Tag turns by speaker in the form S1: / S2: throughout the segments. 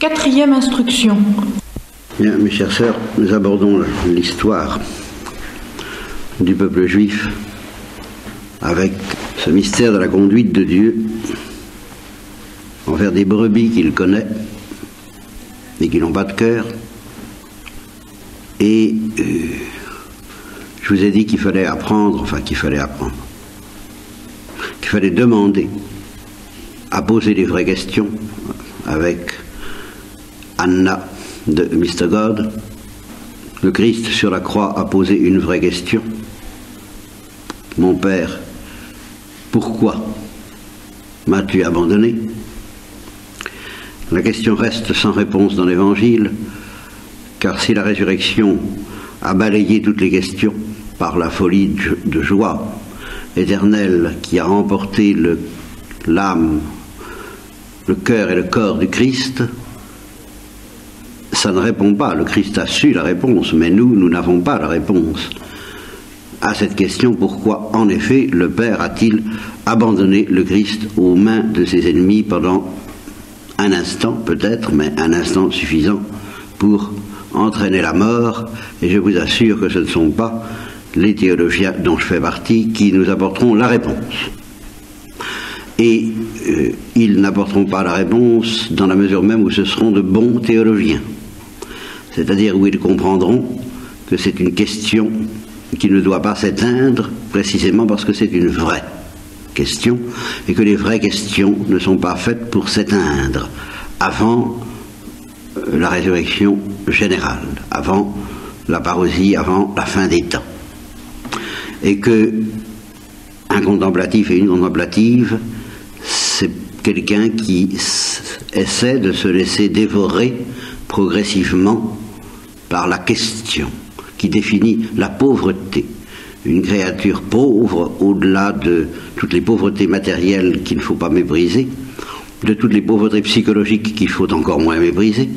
S1: Quatrième instruction.
S2: Bien, mes chères sœurs, nous abordons l'histoire du peuple juif avec ce mystère de la conduite de Dieu envers des brebis qu'il connaît et qui n'ont pas de cœur. Et je vous ai dit qu'il fallait demander à poser les vraies questions avec Anna de Mr. God. Le Christ sur la croix a posé une vraie question. Mon Père, pourquoi m'as-tu abandonné? La question reste sans réponse dans l'Évangile, car si la résurrection a balayé toutes les questions par la folie de joie éternelle qui a remporté l'âme, le cœur et le corps du Christ, ça ne répond pas. Le Christ a su la réponse, mais nous n'avons pas la réponse à cette question. Pourquoi, en effet, le Père a-t-il abandonné le Christ aux mains de ses ennemis pendant un instant, peut-être, mais un instant suffisant pour entraîner la mort? Et je vous assure que ce ne sont pas les théologiens dont je fais partie qui nous apporteront la réponse. Et ils n'apporteront pas la réponse dans la mesure même où ce seront de bons théologiens. C'est-à-dire où ils comprendront que c'est une question qui ne doit pas s'éteindre précisément parce que c'est une vraie question et que les vraies questions ne sont pas faites pour s'éteindre avant la résurrection générale, avant la parousie, avant la fin des temps. Et que un contemplatif et une contemplative, c'est quelqu'un qui essaie de se laisser dévorer progressivement par la question qui définit la pauvreté. Une créature pauvre, au-delà de toutes les pauvretés matérielles qu'il ne faut pas mépriser, de toutes les pauvretés psychologiques qu'il faut encore moins mépriser,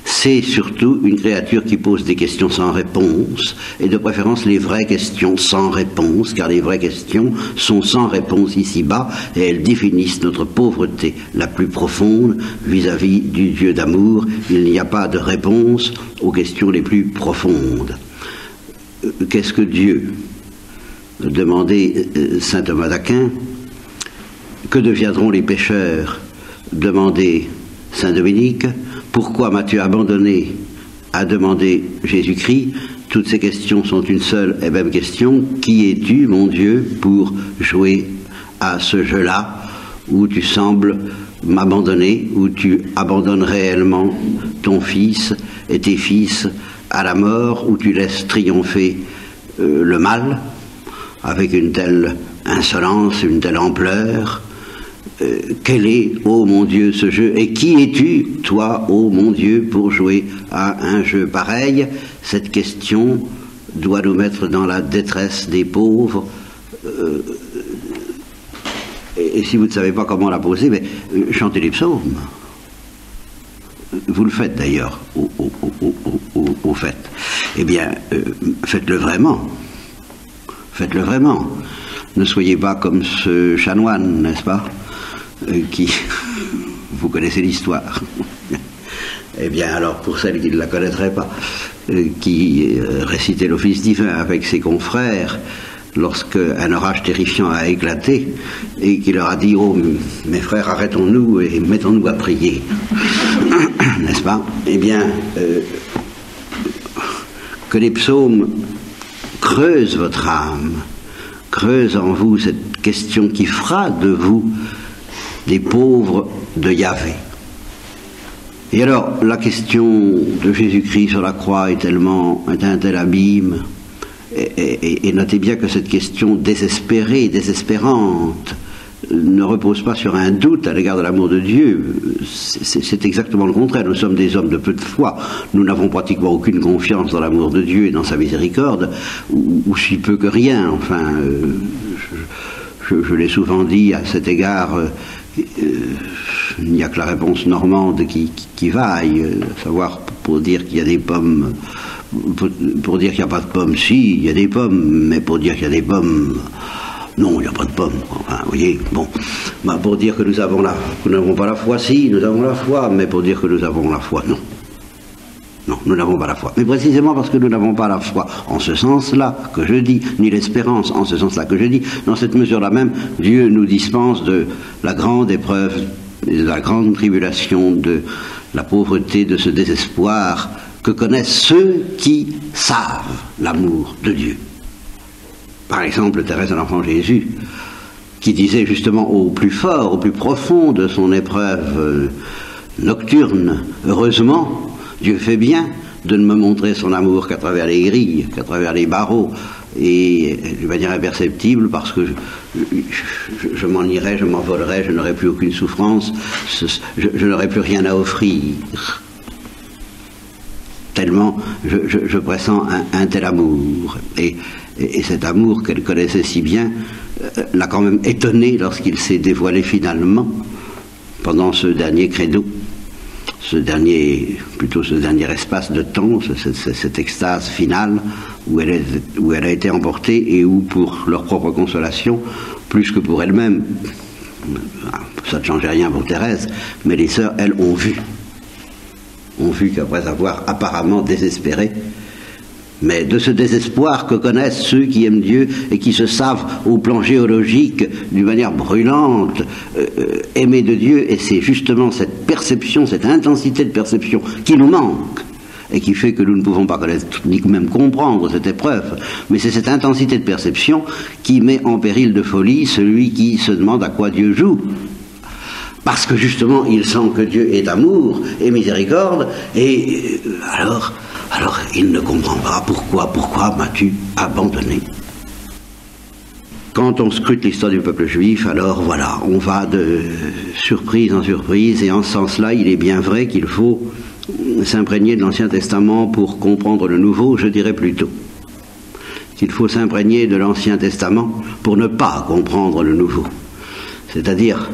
S2: c'est surtout une créature qui pose des questions sans réponse, et de préférence les vraies questions sans réponse, car les vraies questions sont sans réponse ici-bas, et elles définissent notre pauvreté la plus profonde vis-à-vis du Dieu d'amour. Il n'y a pas de réponse aux questions les plus profondes. Qu'est-ce que Dieu? Demandait saint Thomas d'Aquin. Que deviendront les pécheurs? Demandait saint Dominique. Pourquoi m'as-tu abandonné? A demandé Jésus-Christ. Toutes ces questions sont une seule et même question. Qui es-tu, mon Dieu, pour jouer à ce jeu-là où tu sembles m'abandonner, où tu abandonnes réellement ton fils et tes fils à la mort, où tu laisses triompher le mal avec une telle insolence, une telle ampleur? Quel est, ô mon Dieu, ce jeu? Et qui es-tu, toi, ô mon Dieu, pour jouer à un jeu pareil? Cette question doit nous mettre dans la détresse des pauvres. Et si vous ne savez pas comment la poser, mais chantez les psaumes. Vous le faites d'ailleurs, au fait. Eh bien, faites-le vraiment. Faites-le vraiment. Ne soyez pas comme ce chanoine, n'est-ce pas, qui... Vous connaissez l'histoire. Eh bien, alors, pour celles qui ne la connaîtraient pas, qui récitait l'office divin avec ses confrères, lorsque un orage terrifiant a éclaté, et qui leur a dit « Oh, mes frères, arrêtons-nous et mettons-nous à prier. » N'est-ce pas? Eh bien, que les psaumes creusent votre âme, creusent en vous cette question qui fera de vous des pauvres de Yahvé. Et alors, la question de Jésus-Christ sur la croix est un tel abîme, et notez bien que cette question désespérée, désespérante, ne repose pas sur un doute à l'égard de l'amour de Dieu. C'est exactement le contraire. Nous sommes des hommes de peu de foi. Nous n'avons pratiquement aucune confiance dans l'amour de Dieu et dans sa miséricorde, ou si peu que rien. Enfin, je l'ai souvent dit à cet égard, il n'y a que la réponse normande qui vaille, à savoir pour dire qu'il y a des pommes, pour dire qu'il n'y a pas de pommes, si, il y a des pommes, mais pour dire qu'il y a des pommes, Non, il n'y a pas de pommes. Enfin, vous voyez, bon. Bah, pour dire que nous n'avons pas la foi, si, nous avons la foi, mais pour dire que nous avons la foi, non. Non, nous n'avons pas la foi. Mais précisément parce que nous n'avons pas la foi en ce sens-là que je dis, ni l'espérance en ce sens-là que je dis, dans cette mesure-là même, Dieu nous dispense de la grande épreuve, de la grande tribulation, de la pauvreté, de ce désespoir que connaissent ceux qui savent l'amour de Dieu. Par exemple, Thérèse de l'Enfant Jésus, qui disait justement au plus fort, au plus profond de son épreuve nocturne, heureusement, Dieu fait bien de ne me montrer son amour qu'à travers les grilles, qu'à travers les barreaux, et de manière imperceptible, parce que je m'en irai, je m'envolerai, je n'aurai plus aucune souffrance, je n'aurai plus rien à offrir. Tellement je pressens un tel amour. Et cet amour qu'elle connaissait si bien l'a quand même étonnée lorsqu'il s'est dévoilé finalement pendant ce dernier credo, ce dernier espace de temps, cette extase finale où elle a été emportée et où, pour leur propre consolation, plus que pour elle-même, ça ne changeait rien pour Thérèse, mais les sœurs, elles, ont vu qu'après avoir apparemment désespéré, mais de ce désespoir que connaissent ceux qui aiment Dieu et qui se savent au plan géologique d'une manière brûlante aimer de Dieu, et c'est justement cette perception, cette intensité de perception qui nous manque et qui fait que nous ne pouvons pas connaître ni même comprendre cette épreuve, mais c'est cette intensité de perception qui met en péril de folie celui qui se demande à quoi Dieu joue. Parce que justement, il sent que Dieu est amour et miséricorde, et alors il ne comprend pas pourquoi m'as-tu abandonné. Quand on scrute l'histoire du peuple juif, alors voilà, on va de surprise en surprise, et en ce sens-là, il est bien vrai qu'il faut s'imprégner de l'Ancien Testament pour comprendre le Nouveau, je dirais plutôt qu'il faut s'imprégner de l'Ancien Testament pour ne pas comprendre le Nouveau. C'est-à-dire,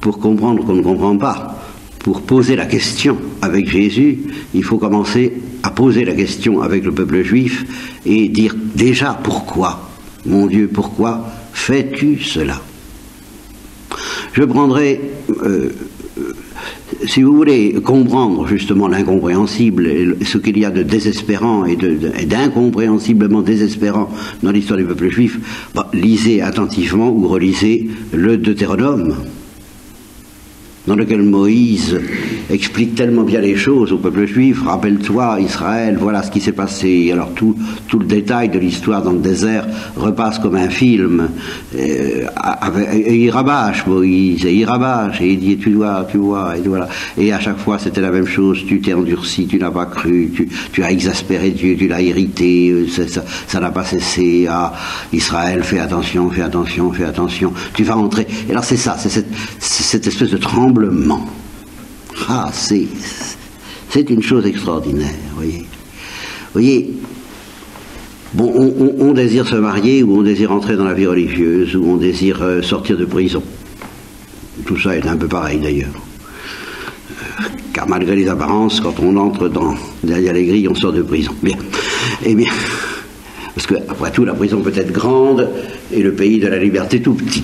S2: pour comprendre qu'on ne comprend pas, pour poser la question avec Jésus, il faut commencer à poser la question avec le peuple juif et dire déjà pourquoi, mon Dieu, pourquoi fais-tu cela? Je prendrai, si vous voulez comprendre justement l'incompréhensible, et ce qu'il y a de désespérant et d'incompréhensiblement désespérant dans l'histoire du peuple juif, lisez attentivement ou relisez le Deutéronome, dans lequel Moïse explique tellement bien les choses au peuple juif. Rappelle-toi, Israël, voilà ce qui s'est passé. Alors tout le détail de l'histoire dans le désert repasse comme un film. Et il rabâche Moïse, et il rabâche, et il dit tu vois, et voilà. Et à chaque fois c'était la même chose, tu t'es endurci, tu n'as pas cru, tu as exaspéré Dieu, tu l'as irrité, ça n'a pas cessé. Ah, Israël, fais attention, tu vas entrer. Et alors c'est ça, c'est cette espèce de tremblement. Ah, c'est une chose extraordinaire, voyez. Bon, on désire se marier, ou on désire entrer dans la vie religieuse, ou on désire sortir de prison. Tout ça est un peu pareil d'ailleurs. Car malgré les apparences, quand on entre derrière les grilles, on sort de prison. Bien. Eh bien, parce que après tout, la prison peut être grande et le pays de la liberté tout petit.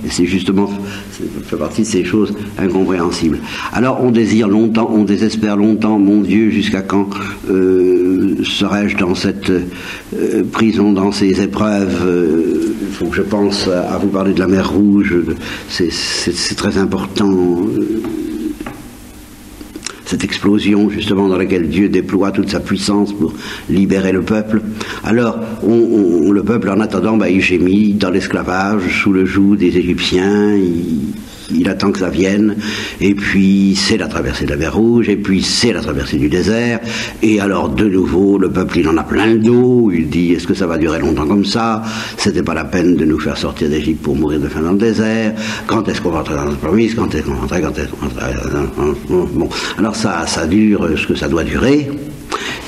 S2: Et c'est justement, ça fait partie de ces choses incompréhensibles. Alors on désire longtemps, on désespère longtemps, mon Dieu, jusqu'à quand serai-je dans cette prison, dans ces épreuves? Il faut que je pense à vous parler de la mer Rouge, c'est très important. Cette explosion justement dans laquelle Dieu déploie toute sa puissance pour libérer le peuple. Alors le peuple, en attendant, il gémit dans l'esclavage sous le joug des Égyptiens, il attend que ça vienne, et puis c'est la traversée de la mer Rouge, et puis c'est la traversée du désert, et alors de nouveau le peuple il en a plein le dos, il dit est-ce que ça va durer longtemps comme ça? C'était pas la peine de nous faire sortir d'Égypte pour mourir de faim dans le désert, quand est-ce qu'on va entrer dans la promise, quand est-ce qu'on va entrer, bon, alors ça dure ce que ça doit durer,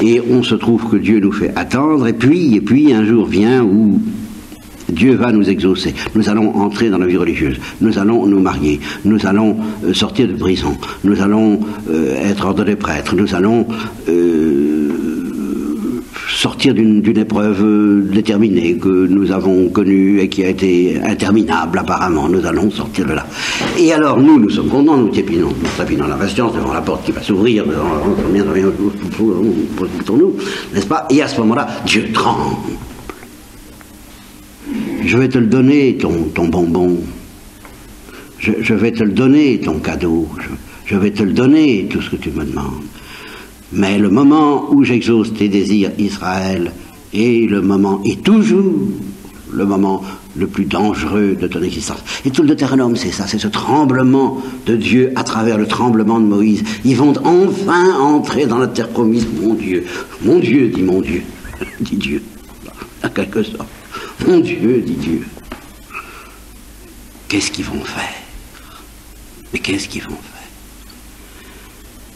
S2: et on se trouve que Dieu nous fait attendre, et puis un jour vient où Dieu va nous exaucer. Nous allons entrer dans la vie religieuse. Nous allons nous marier. Nous allons sortir de prison. Nous allons être ordonnés prêtres. Nous allons sortir d'une épreuve déterminée que nous avons connue et qui a été interminable apparemment. Nous allons sortir de là. Et alors nous sommes contents, nous trépidons l'impatience devant la porte qui va s'ouvrir, pour nous, n'est-ce pas? Et à ce moment-là, Dieu tremble. Je vais te le donner, ton bonbon. Je vais te le donner, ton cadeau. Je vais te le donner, tout ce que tu me demandes. Mais le moment où j'exauce tes désirs, Israël, est le moment, et toujours le moment le plus dangereux de ton existence. Et tout le Deutéronome, c'est ça, c'est ce tremblement de Dieu à travers le tremblement de Moïse. Ils vont enfin entrer dans la terre promise. Mon Dieu, dit mon Dieu, dit Dieu, en quelque sorte. Mon Dieu, dit Dieu. Qu'est-ce qu'ils vont faire? Mais qu'est-ce qu'ils vont faire?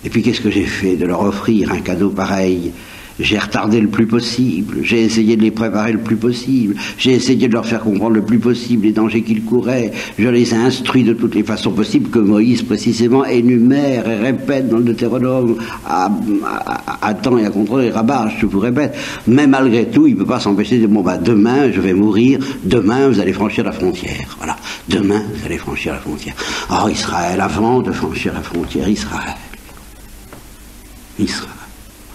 S2: Et puis qu'est-ce que j'ai fait de leur offrir un cadeau pareil? J'ai retardé le plus possible, j'ai essayé de les préparer le plus possible, j'ai essayé de leur faire comprendre le plus possible les dangers qu'ils couraient, je les ai instruits de toutes les façons possibles que Moïse précisément énumère et répète dans le Deutéronome à temps et à contre et rabâche, je vous répète. Mais malgré tout, il ne peut pas s'empêcher de dire, bon bah demain je vais mourir, demain vous allez franchir la frontière, voilà, demain vous allez franchir la frontière. Oh Israël, avant de franchir la frontière, Israël,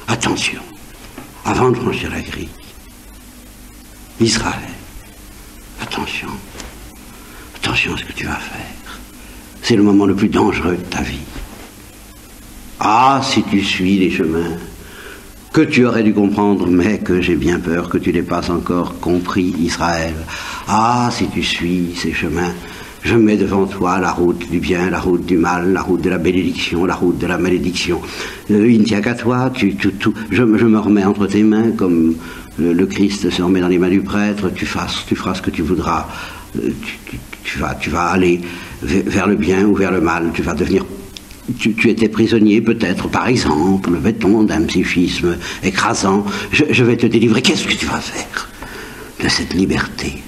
S2: attention. Avant de franchir la grille, Israël, attention à ce que tu vas faire. C'est le moment le plus dangereux de ta vie. Ah, si tu suis les chemins que tu aurais dû comprendre, mais que j'ai bien peur que tu n'aies pas encore compris, Israël. Ah, si tu suis ces chemins, je mets devant toi la route du bien, la route du mal, la route de la bénédiction, la route de la malédiction. Il ne tient qu'à toi, je me remets entre tes mains comme le Christ se remet dans les mains du prêtre, tu feras ce que tu voudras, tu vas aller vers le bien ou vers le mal, tu vas devenir... Tu étais prisonnier peut-être, par exemple, mettons, d'un psychisme écrasant, je vais te délivrer. Qu'est-ce que tu vas faire de cette liberté?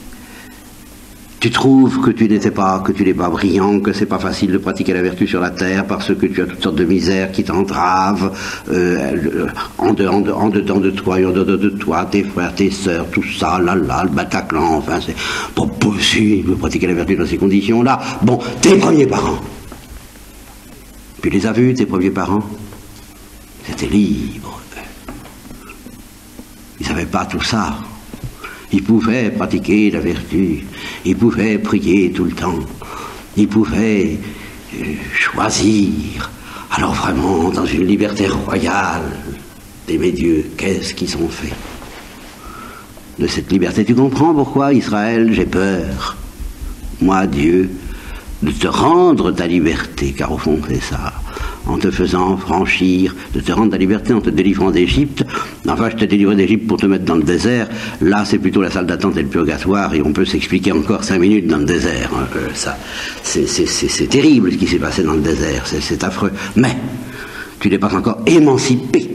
S2: Tu trouves que tu n'es pas brillant, que c'est pas facile de pratiquer la vertu sur la terre parce que tu as toutes sortes de misères qui t'entravent en dedans de toi et en dedans de toi, tes frères, tes sœurs, tout ça, le Bataclan, enfin c'est pas possible de pratiquer la vertu dans ces conditions-là. Bon, tes premiers parents. Tu les as vus, tes premiers parents? C'était libre. Ils n'avaient pas tout ça. Ils pouvaient pratiquer la vertu, ils pouvaient prier tout le temps, ils pouvaient choisir. Alors vraiment, dans une liberté royale d'aimer Dieu, qu'est-ce qu'ils ont fait de cette liberté? Tu comprends pourquoi, Israël, j'ai peur, moi, Dieu, de te rendre ta liberté, car au fond c'est ça, en te faisant franchir, de te rendre ta liberté en te délivrant d'Égypte. Enfin, je t'ai délivré d'Égypte pour te mettre dans le désert. Là, c'est plutôt la salle d'attente et le purgatoire, et on peut s'expliquer encore 5 minutes dans le désert. Ça, c'est terrible ce qui s'est passé dans le désert, c'est affreux. Mais, tu n'es pas encore émancipé.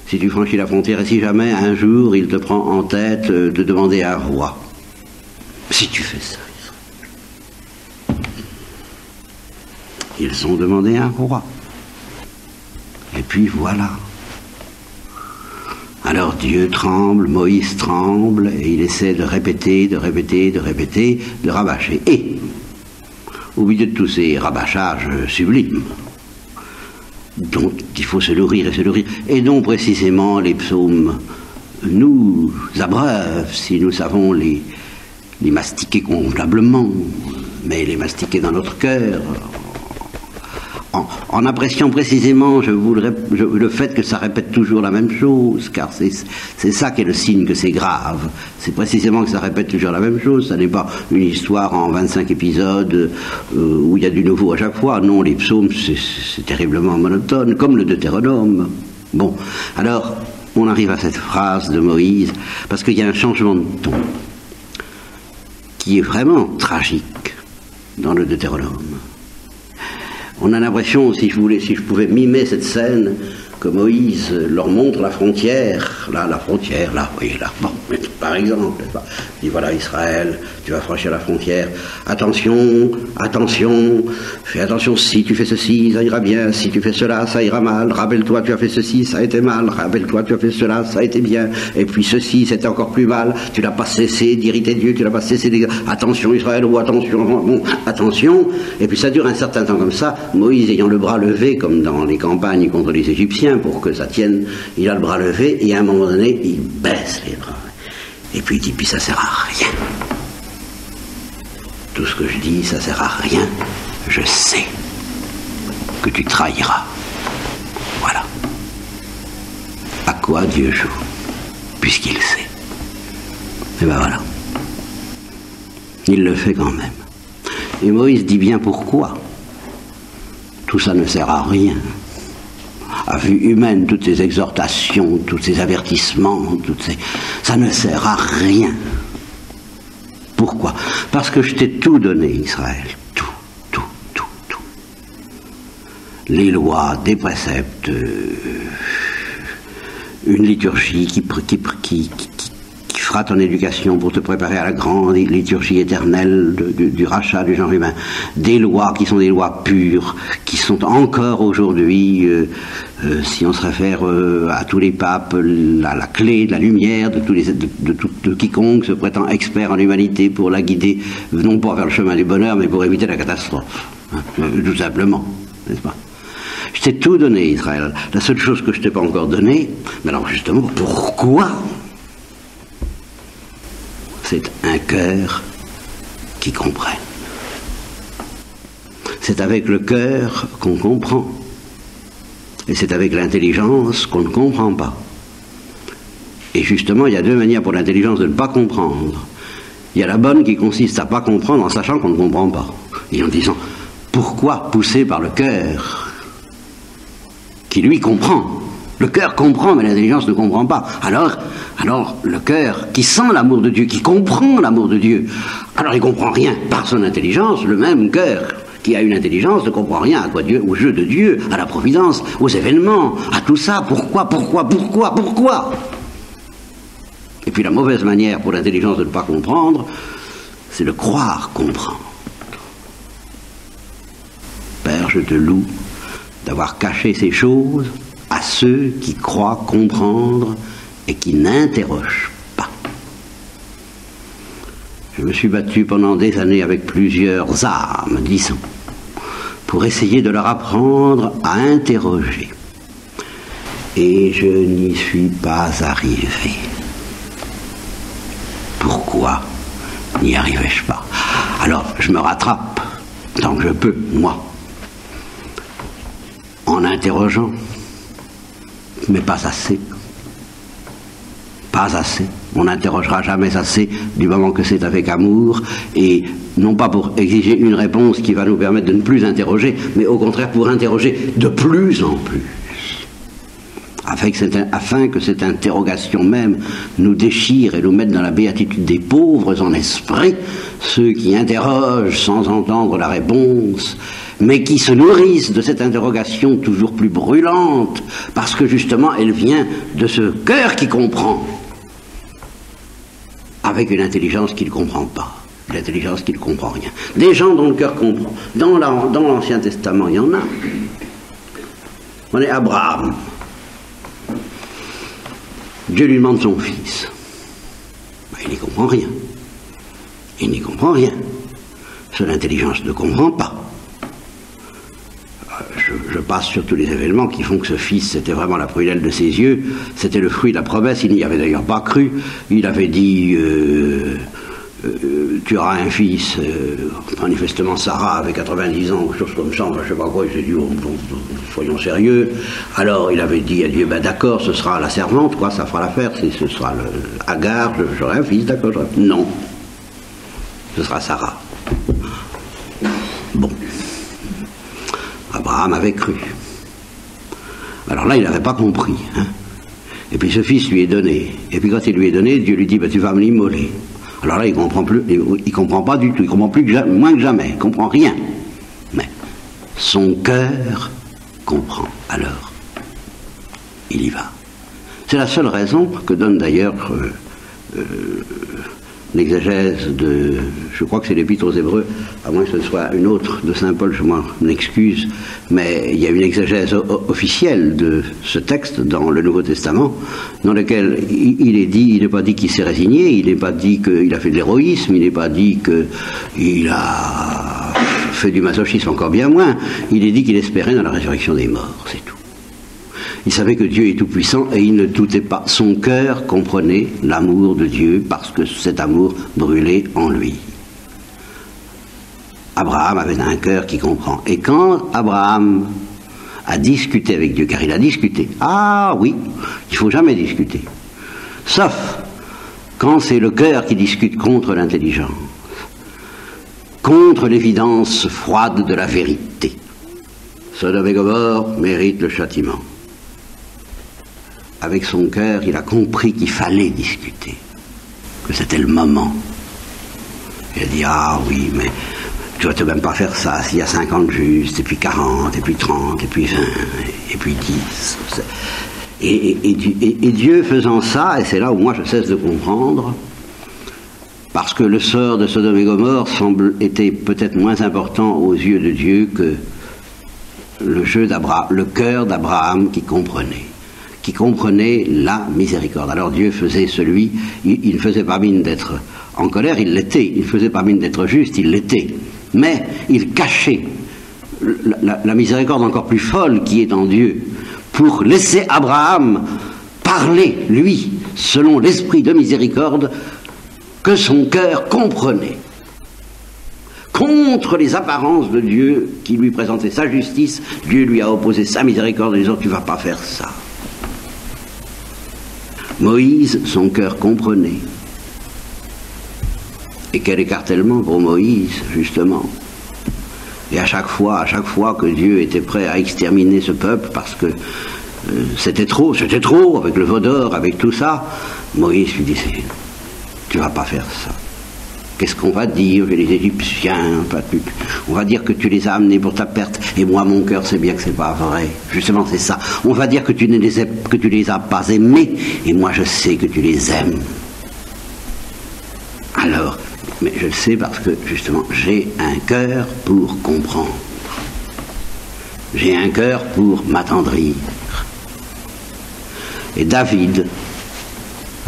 S2: Si tu franchis la frontière, et si jamais un jour il te prend en tête de demander à un roi, si tu fais ça, ils ont demandé un roi. Et puis voilà. Alors Dieu tremble, Moïse tremble, et il essaie de répéter, de rabâcher. Et, au milieu de tous ces rabâchages sublimes, dont il faut se nourrir, et dont précisément les psaumes nous abreuvent, si nous savons les mastiquer convenablement, mais les mastiquer dans notre cœur, en appréciant précisément le fait que ça répète toujours la même chose, car c'est ça qui est le signe que c'est grave. C'est précisément que ça répète toujours la même chose. Ça n'est pas une histoire en 25 épisodes où il y a du nouveau à chaque fois. Non, les psaumes, c'est terriblement monotone, comme le Deutéronome. Bon, alors, on arrive à cette phrase de Moïse, parce qu'il y a un changement de ton qui est vraiment tragique dans le Deutéronome. On a l'impression, si je pouvais mimer cette scène, que Moïse leur montre la frontière, là, vous voyez là, bon, par exemple, il dit voilà Israël, tu vas franchir la frontière, attention, fais attention, si tu fais ceci, ça ira bien, si tu fais cela, ça ira mal, rappelle-toi, tu as fait ceci, ça a été mal, rappelle-toi, tu as fait cela, ça a été bien, et puis ceci, c'était encore plus mal, tu n'as pas cessé d'irriter Dieu, tu n'as pas cessé de... Attention Israël, ou attention, et puis ça dure un certain temps comme ça, Moïse ayant le bras levé, comme dans les campagnes contre les Égyptiens, pour que ça tienne, il a le bras levé, et à un moment donné, il baisse les bras. Et puis il dit, puis ça sert à rien. Tout ce que je dis, ça sert à rien. Je sais que tu trahiras. Voilà. À quoi Dieu joue, puisqu'il sait. Et ben voilà. Il le fait quand même. Et Moïse dit bien pourquoi. Tout ça ne sert à rien. À vue humaine, toutes ces exhortations, tous ces avertissements, ça ne sert à rien. Pourquoi? Parce que je t'ai tout donné, Israël. Tout. Les lois, des préceptes, une liturgie qui fera ton éducation pour te préparer à la grande liturgie éternelle du rachat du genre humain. Des lois qui sont des lois pures, qui sont encore aujourd'hui, si on se réfère à tous les papes, la clé de la lumière de quiconque se prétend expert en humanité pour la guider, non pas vers le chemin du bonheur, mais pour éviter la catastrophe. Hein, tout simplement, n'est-ce pas? Je t'ai tout donné, Israël. La seule chose que je t'ai pas encore donnée, mais alors justement, pourquoi? C'est un cœur qui comprenne. C'est avec le cœur qu'on comprend. Et c'est avec l'intelligence qu'on ne comprend pas. Et justement, il y a deux manières pour l'intelligence de ne pas comprendre. Il y a la bonne qui consiste à ne pas comprendre en sachant qu'on ne comprend pas. Et en disant, pourquoi pousser par le cœur qui lui comprend? Le cœur comprend, mais l'intelligence ne comprend pas. Alors le cœur qui sent l'amour de Dieu, qui comprend l'amour de Dieu, alors il ne comprend rien par son intelligence. Le même cœur qui a une intelligence ne comprend rien à quoi Dieu, au jeu de Dieu, à la providence, aux événements, à tout ça. Pourquoi? Et puis la mauvaise manière pour l'intelligence de ne pas comprendre, c'est de croire comprendre. Père, je te loue d'avoir caché ces choses à ceux qui croient comprendre et qui n'interrogent pas. Je me suis battu pendant des années avec plusieurs âmes, disons, pour essayer de leur apprendre à interroger. Et je n'y suis pas arrivé. Pourquoi n'y arrivais-je pas? Alors, je me rattrape, tant que je peux, moi, en interrogeant. Mais pas assez. Pas assez. On n'interrogera jamais assez du moment que c'est avec amour, et non pas pour exiger une réponse qui va nous permettre de ne plus interroger, mais au contraire pour interroger de plus en plus. Afin que cette interrogation même nous déchire et nous mette dans la béatitude des pauvres en esprit, ceux qui interrogent sans entendre la réponse, mais qui se nourrissent de cette interrogation toujours plus brûlante, parce que justement elle vient de ce cœur qui comprend, avec une intelligence qui ne comprend pas, l'intelligence qui ne comprend rien. Des gens dont le cœur comprend. Dans l'Ancien Testament, il y en a. On est Abraham. Dieu lui demande son fils. Il n'y comprend rien. Il n'y comprend rien. Seule l'intelligence ne comprend pas. Je passe sur tous les événements qui font que ce fils, c'était vraiment la prunelle de ses yeux, c'était le fruit de la promesse, il n'y avait d'ailleurs pas cru. Il avait dit tu auras un fils, manifestement Sarah avait 90 ans, quelque chose comme ça, je ne sais pas quoi, il s'est dit soyons sérieux. Alors il avait dit à Dieu, ben d'accord, ce sera la servante, quoi, ça fera l'affaire, ce sera Agar, j'aurai un fils, d'accord, non, ce sera Sarah. Bon. Abraham avait cru. Alors là, il n'avait pas compris. Hein. Et puis ce fils lui est donné. Et puis quand il lui est donné, Dieu lui dit, tu vas me l'immoler. Alors là, il comprend pas du tout. Il comprend moins que jamais. Il comprend rien. Mais son cœur comprend alors. il y va. C'est la seule raison que donne d'ailleurs l'exégèse de, je crois que c'est l'Épître aux Hébreux, à moins que ce soit une autre de Saint Paul, je m'en excuse, mais il y a une exégèse officielle de ce texte dans le Nouveau Testament, dans lequel il est dit, il n'est pas dit qu'il s'est résigné, il n'est pas dit qu'il a fait de l'héroïsme, il n'est pas dit qu'il a fait du masochisme, encore bien moins, il est dit qu'il espérait dans la résurrection des morts, c'est tout. Il savait que Dieu est tout-puissant et il ne doutait pas. Son cœur comprenait l'amour de Dieu parce que cet amour brûlait en lui. Abraham avait un cœur qui comprend. Et quand Abraham a discuté avec Dieu, car il a discuté, ah oui, il ne faut jamais discuter, sauf quand c'est le cœur qui discute contre l'intelligence, contre l'évidence froide de la vérité. Sodome et Gomorrhe méritent le châtiment. Avec son cœur, il a compris qu'il fallait discuter, que c'était le moment. Il a dit, ah oui, mais tu vas te même pas faire ça, s'il y a 50 justes, et puis 40, et puis 30, et puis 20, et puis 10. Et Dieu faisant ça, et c'est là où moi je cesse de comprendre, parce que le sort de Sodome et Gomorrhe était peut-être moins important aux yeux de Dieu que le cœur d'Abraham qui comprenait la miséricorde. Alors Dieu faisait il ne faisait pas mine d'être en colère, il l'était, il ne faisait pas mine d'être juste, il l'était, mais il cachait la miséricorde encore plus folle qui est en Dieu, pour laisser Abraham parler, lui, selon l'esprit de miséricorde que son cœur comprenait. Contre les apparences de Dieu qui lui présentait sa justice, Dieu lui a opposé sa miséricorde en disant, tu ne vas pas faire ça. Moïse, son cœur comprenait. Et quel écartèlement pour Moïse, justement. Et à chaque fois que Dieu était prêt à exterminer ce peuple, parce que c'était trop, avec le veau d'or, avec tout ça, Moïse lui disait, tu vas pas faire ça. Qu'est-ce qu'on va dire, les Égyptiens, on va dire que tu les as amenés pour ta perte, et moi mon cœur sait bien que c'est pas vrai. Justement c'est ça. On va dire que tu les as pas aimés, et moi je sais que tu les aimes. Alors, mais je le sais parce que justement j'ai un cœur pour comprendre. J'ai un cœur pour m'attendrir. Et David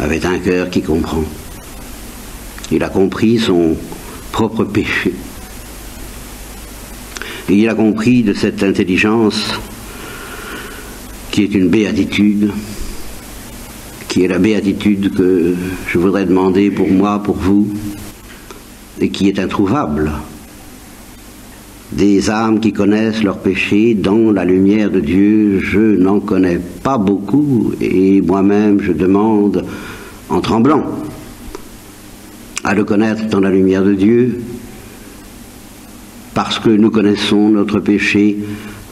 S2: avait un cœur qui comprend. Il a compris son propre péché. Et il a compris de cette intelligence qui est une béatitude, qui est la béatitude que je voudrais demander pour moi, pour vous, et qui est introuvable. Des âmes qui connaissent leur péché dans la lumière de Dieu, je n'en connais pas beaucoup, et moi-même je demande en tremblant à le connaître dans la lumière de Dieu, parce que nous connaissons notre péché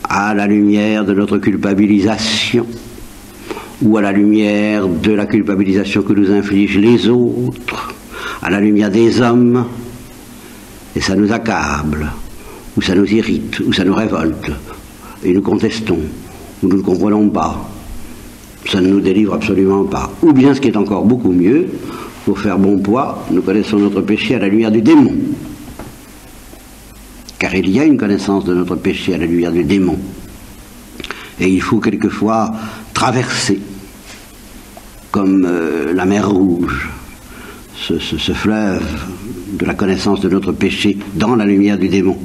S2: à la lumière de notre culpabilisation, ou à la lumière de la culpabilisation que nous infligent les autres, à la lumière des hommes, et ça nous accable, ou ça nous irrite, ou ça nous révolte, et nous contestons, ou nous ne comprenons pas, ça ne nous délivre absolument pas. Ou bien, ce qui est encore beaucoup mieux, pour faire bon poids, nous connaissons notre péché à la lumière du démon. Car il y a une connaissance de notre péché à la lumière du démon. Et il faut quelquefois traverser, comme la mer Rouge, ce fleuve de la connaissance de notre péché dans la lumière du démon,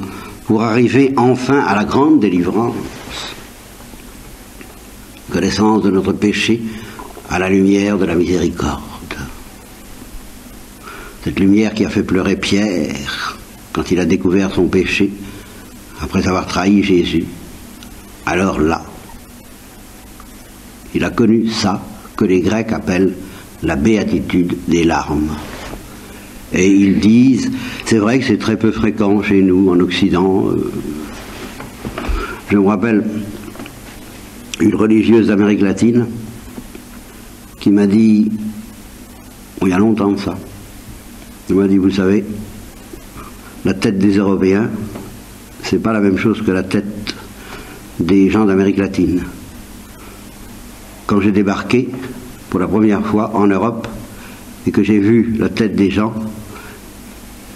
S2: pour arriver enfin à la grande délivrance. Connaissance de notre péché à la lumière de la miséricorde. Cette lumière qui a fait pleurer Pierre quand il a découvert son péché après avoir trahi Jésus. Alors là, il a connu ça que les Grecs appellent la béatitude des larmes. Et ils disent, c'est vrai que c'est très peu fréquent chez nous en Occident. Je me rappelle une religieuse d'Amérique latine qui m'a dit, il y a longtemps de ça, il m'a dit, vous savez, la tête des Européens, c'est pas la même chose que la tête des gens d'Amérique latine. quand j'ai débarqué pour la première fois en Europe et que j'ai vu la tête des gens,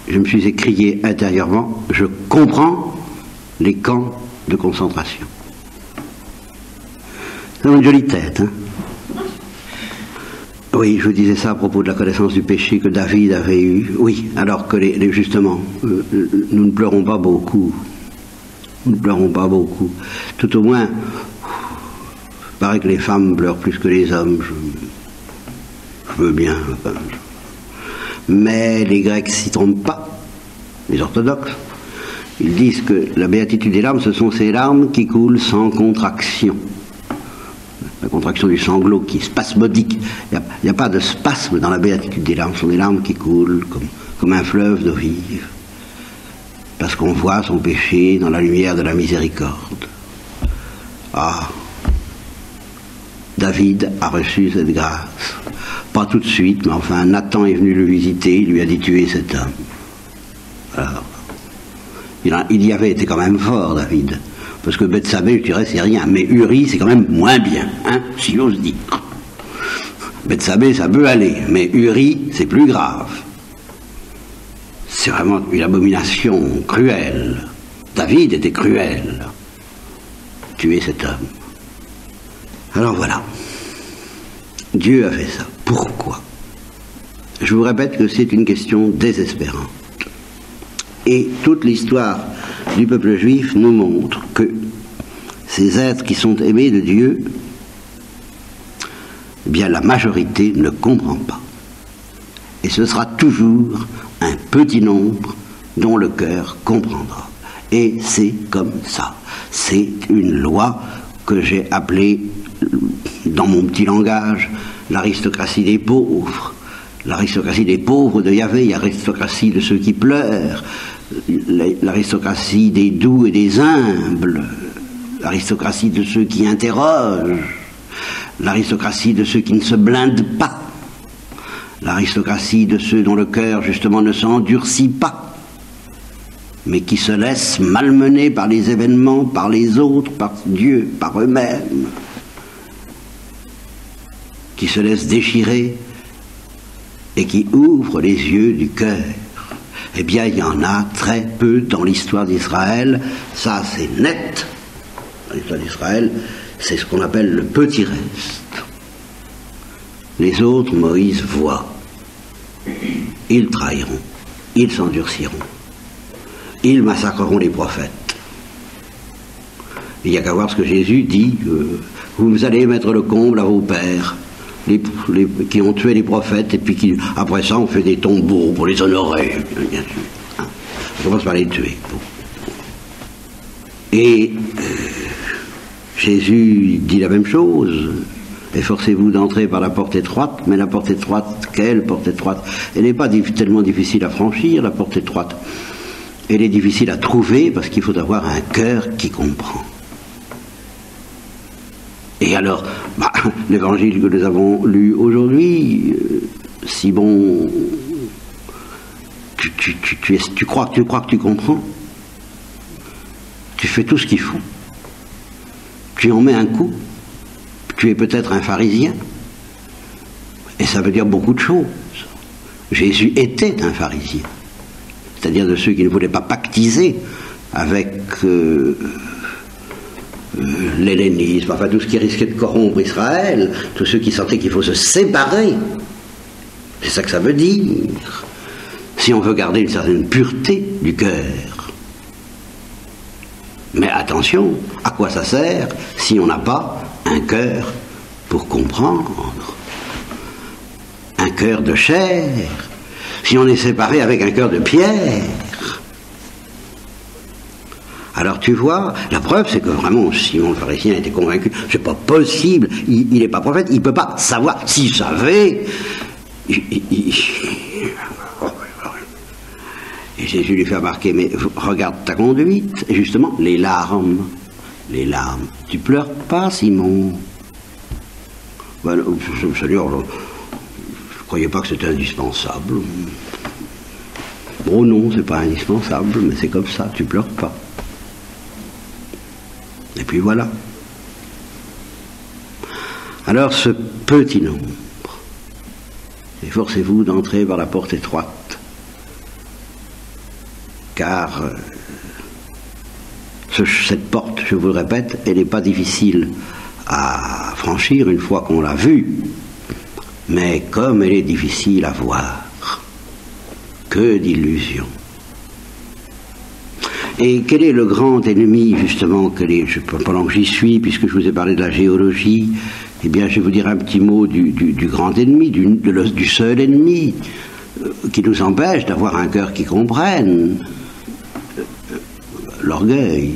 S2: je me suis écrié intérieurement, je comprends les camps de concentration. C'est une jolie tête, hein? Oui, je vous disais ça à propos de la connaissance du péché que David avait eue. Oui, alors que justement, nous ne pleurons pas beaucoup. Nous ne pleurons pas beaucoup. Tout au moins, il paraît que les femmes pleurent plus que les hommes. Je veux bien. Mais les Grecs s'y trompent pas, les orthodoxes. Ils disent que la béatitude des larmes, ce sont ces larmes qui coulent sans contraction. La contraction du sanglot qui est spasmodique. Il n'y a pas de spasme dans la béatitude des larmes. Ce sont des larmes qui coulent comme un fleuve d'eau vive. Parce qu'on voit son péché dans la lumière de la miséricorde. Ah, David a reçu cette grâce. Pas tout de suite, mais enfin, Nathan est venu le visiter, il lui a dit tuer cet homme. Alors, il y avait été quand même fort, David. Parce que Bethsabée, je dirais, c'est rien. Mais Uri, c'est quand même moins bien, hein, si j'ose dire. Bethsabée, ça peut aller. Mais Uri, c'est plus grave. C'est vraiment une abomination cruelle. David était cruel. Tuer cet homme. Alors voilà. Dieu a fait ça. Pourquoi? Je vous répète que c'est une question désespérante. Et toute l'histoire du peuple juif nous montre que ces êtres qui sont aimés de Dieu, eh bien la majorité ne comprend pas. Et ce sera toujours un petit nombre dont le cœur comprendra. Et c'est comme ça. C'est une loi que j'ai appelée, dans mon petit langage, l'aristocratie des pauvres. L'aristocratie des pauvres de Yahvé, l'aristocratie de ceux qui pleurent, l'aristocratie des doux et des humbles, l'aristocratie de ceux qui interrogent, l'aristocratie de ceux qui ne se blindent pas, l'aristocratie de ceux dont le cœur justement ne s'endurcit pas, mais qui se laissent malmener par les événements, par les autres, par Dieu, par eux-mêmes, qui se laissent déchirer et qui ouvrent les yeux du cœur. Eh bien, il y en a très peu dans l'histoire d'Israël. Ça, c'est net. Dans l'histoire d'Israël, c'est ce qu'on appelle le petit reste. Les autres, Moïse voit. Ils trahiront. Ils s'endurciront. Ils massacreront les prophètes. Il n'y a qu'à voir ce que Jésus dit. Vous allez mettre le comble à vos pères. Qui ont tué les prophètes, et puis qui, après ça, on fait des tombeaux pour les honorer, bien sûr. Hein. On commence par les tuer. Bon. Et Jésus dit la même chose. Efforcez-vous d'entrer par la porte étroite, mais la porte étroite, quelle porte étroite? Elle n'est pas tellement difficile à franchir, la porte étroite. Elle est difficile à trouver, parce qu'il faut avoir un cœur qui comprend. Et alors, l'évangile que nous avons lu aujourd'hui, si bon, tu crois que tu comprends, tu fais tout ce qu'il faut, tu en mets un coup, tu es peut-être un pharisien, et ça veut dire beaucoup de choses. Jésus était un pharisien, c'est-à-dire de ceux qui ne voulaient pas pactiser avec l'hellénisme, enfin tout ce qui risquait de corrompre Israël, tous ceux qui sentaient qu'il faut se séparer. C'est ça que ça veut dire. Si on veut garder une certaine pureté du cœur. Mais attention, à quoi ça sert si on n'a pas un cœur pour comprendre? Un cœur de chair. Si on est séparé avec un cœur de pierre. Alors tu vois, la preuve c'est que vraiment Simon le pharisien était convaincu, c'est pas possible, il n'est pas prophète, il ne peut pas savoir, s'il savait. Et Jésus lui fait remarquer, mais regarde ta conduite, et justement, les larmes, tu pleures pas Simon? Ben, Seigneur, je ne croyais pas que c'était indispensable. Oh non, c'est pas indispensable, mais c'est comme ça, tu pleures pas. Et puis voilà. Alors ce petit nombre, efforcez-vous d'entrer par la porte étroite, car cette porte, je vous le répète, elle n'est pas difficile à franchir une fois qu'on l'a vue, mais comme elle est difficile à voir, que d'illusions. Et quel est le grand ennemi, justement, pendant que j'y suis, puisque je vous ai parlé de la géologie, eh bien, je vais vous dire un petit mot du grand ennemi, du seul ennemi, qui nous empêche d'avoir un cœur qui comprenne. L'orgueil.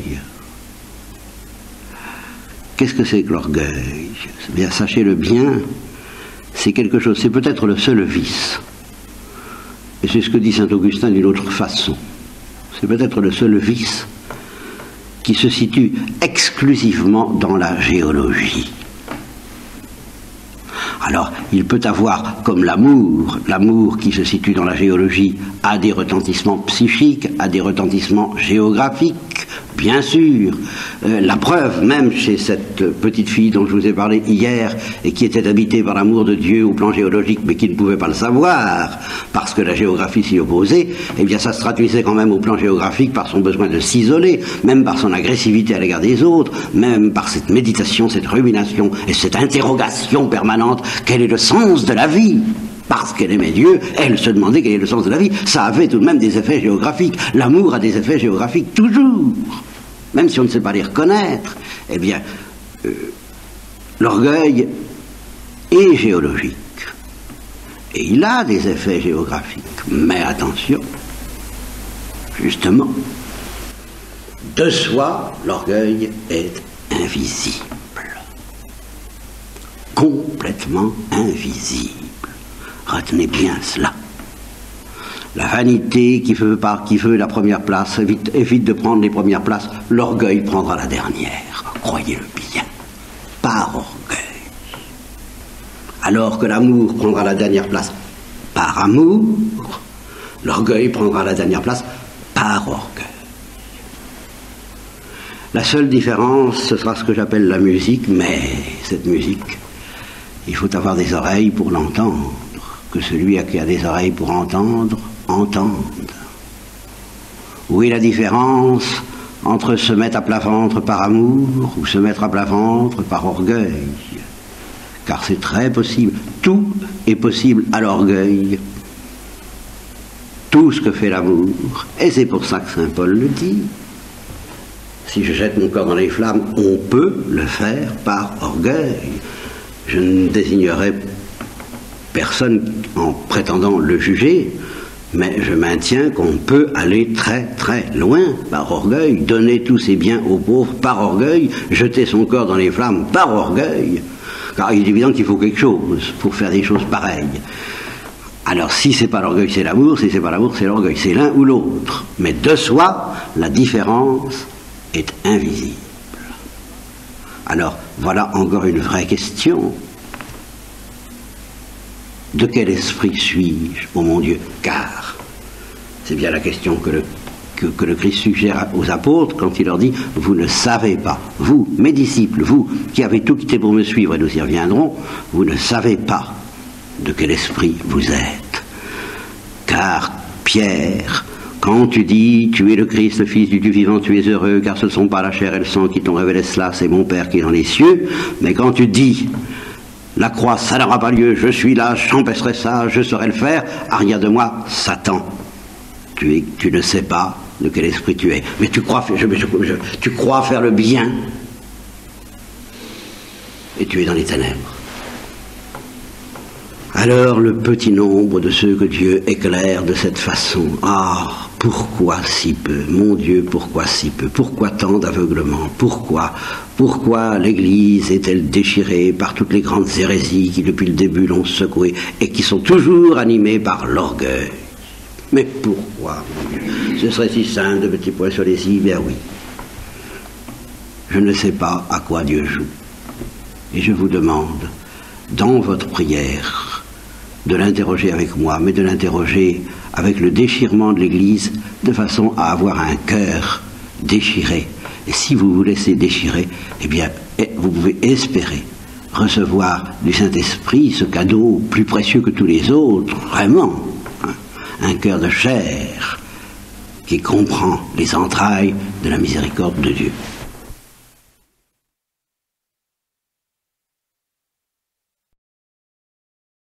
S2: Qu'est-ce que c'est que l'orgueil? Eh bien, sachez-le bien, c'est quelque chose, c'est peut-être le seul vice. Et c'est ce que dit saint Augustin d'une autre façon. C'est peut-être le seul vice qui se situe exclusivement dans la géologie. Alors, il peut avoir, comme l'amour qui se situe dans la géologie a des retentissements psychiques, a des retentissements géographiques, bien sûr. La preuve, même chez cette petite fille dont je vous ai parlé hier, et qui était habitée par l'amour de Dieu au plan géologique, mais qui ne pouvait pas le savoir, parce que la géographie s'y opposait, eh bien ça se traduisait quand même au plan géographique par son besoin de s'isoler, même par son agressivité à l'égard des autres, même par cette méditation, cette rumination, et cette interrogation permanente, quel est le sens de la vie? Parce qu'elle aimait Dieu, elle se demandait quel est le sens de la vie. Ça avait tout de même des effets géographiques. L'amour a des effets géographiques toujours. Même si on ne sait pas les reconnaître. Eh bien, l'orgueil est géologique. Et il a des effets géographiques. Mais attention, justement, de soi, l'orgueil est invisible. Complètement invisible. Retenez bien cela. La vanité qui veut la première place évite de prendre les premières places, l'orgueil prendra la dernière. Croyez-le bien. Par orgueil. Alors que l'amour prendra la dernière place par amour, l'orgueil prendra la dernière place par orgueil. La seule différence, ce sera ce que j'appelle la musique, mais cette musique, il faut avoir des oreilles pour l'entendre. Que celui qui a des oreilles pour entendre, entende. Où est la différence entre se mettre à plat ventre par amour ou se mettre à plat ventre par orgueil? Car c'est très possible. Tout est possible à l'orgueil. Tout ce que fait l'amour. Et c'est pour ça que saint Paul le dit. Si je jette mon corps dans les flammes, on peut le faire par orgueil. Je ne désignerai personne en prétendant le juger, mais je maintiens qu'on peut aller très très loin par orgueil, donner tous ses biens aux pauvres par orgueil, jeter son corps dans les flammes par orgueil, car il est évident qu'il faut quelque chose pour faire des choses pareilles. Alors si c'est pas l'orgueil, c'est l'amour, si c'est pas l'amour, c'est l'orgueil, c'est l'un ou l'autre. Mais de soi, la différence est invisible. Alors voilà encore une vraie question. De quel esprit suis-je, ô mon Dieu? Car c'est bien la question que le Christ suggère aux apôtres quand il leur dit: vous ne savez pas, vous, mes disciples, vous qui avez tout quitté pour me suivre, et nous y reviendrons, vous ne savez pas de quel esprit vous êtes. Car Pierre, quand tu dis tu es le Christ, le Fils du Dieu vivant, tu es heureux, car ce ne sont pas la chair et le sang qui t'ont révélé cela, c'est mon Père qui est dans les cieux. Mais quand tu dis la croix, ça n'aura pas lieu, je suis là, j'empêcherai ça, je saurai le faire, arrière de moi, Satan. Tu ne sais pas de quel esprit tu es. Mais tu crois faire le bien, et tu es dans les ténèbres. Alors le petit nombre de ceux que Dieu éclaire de cette façon, ah, pourquoi si peu? Mon Dieu, pourquoi si peu? Pourquoi tant d'aveuglement? Pourquoi l'Église est-elle déchirée par toutes les grandes hérésies qui depuis le début l'ont secouée et qui sont toujours animées par l'orgueil? Mais pourquoi, mon Dieu? Ce serait si simple, de petits points sur les i, bien oui. Je ne sais pas à quoi Dieu joue. Et je vous demande, dans votre prière, de l'interroger avec moi, mais de l'interroger avec le déchirement de l'Église, de façon à avoir un cœur déchiré. Et si vous vous laissez déchirer, eh bien, vous pouvez espérer recevoir du Saint-Esprit ce cadeau plus précieux que tous les autres, vraiment, hein, un cœur de chair qui comprend les entrailles de la miséricorde de Dieu.